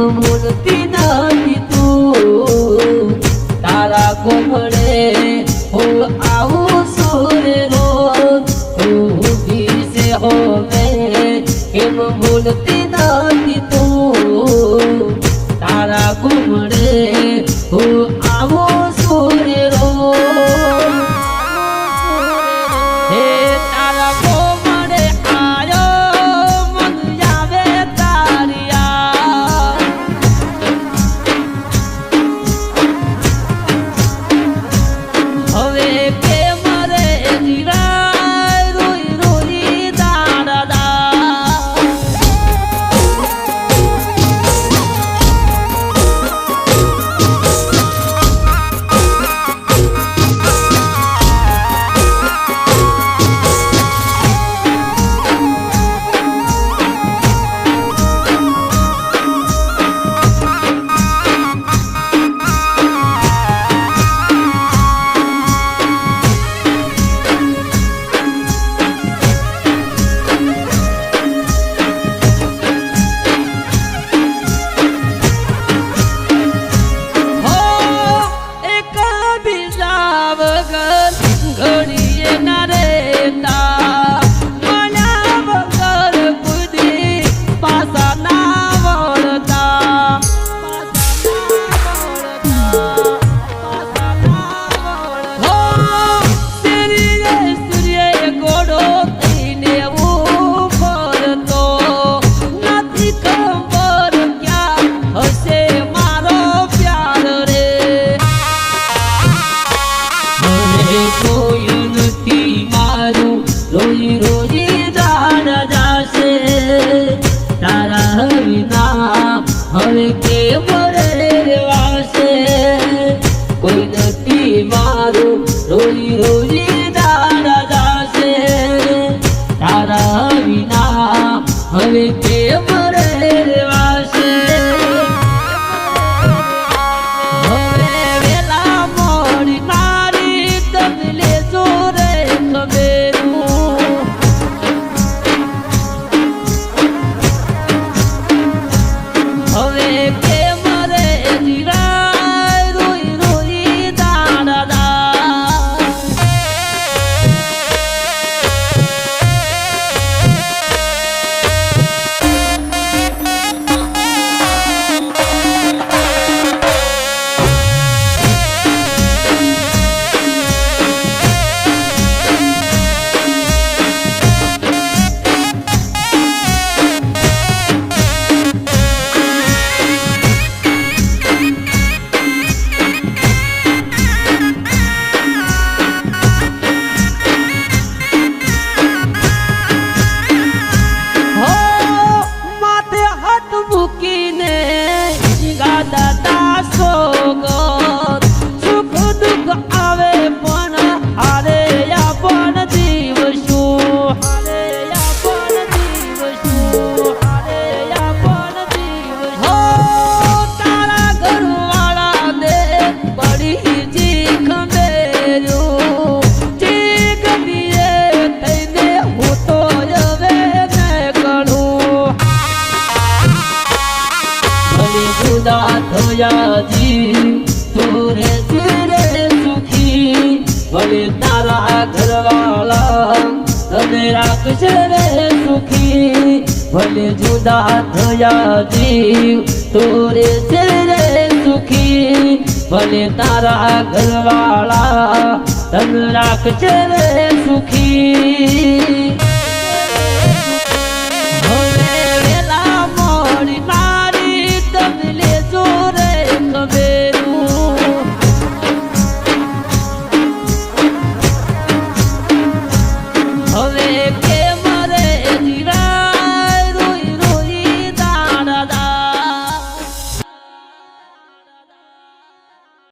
મૂર્તિ નથી તું તારા કોમળે હું આવું સુરે રોજ ઊભી છે હો મેં કેમ મૂર્તિ નથી તું તારા કોમળે હું આવું સુરે રોજ હે તારા કોમળે આયો મન આવે તારિયા હવે કેમ રે જીવાય રોઈ રોઈ દાડા ઘડીએ ના રેતા મળ્યા વગર કુદી પાસા ના વળતા સૂર્ય ઘોડો થઈને ઉભરતો નથી ખબર ક્યાં હશે મારો પ્યાર રે કોઈ નથી મારું રોઈ રોઈ દાડ જાશે તારા વિના હવે કેમ રેવાશે કોઈ નથી મારું રોઈ રોઈ દાડ જાશે તારા વિના હવે કેમ રેવાશે તુરે તુરે સુખી ભલે તારા ઘરવાળા તને રાખશે રે સુખી ભલે જુદા થયા જીવ તુરે રે સુખી ભલે તારા ઘરવાળા તને રાખશે રે સુખી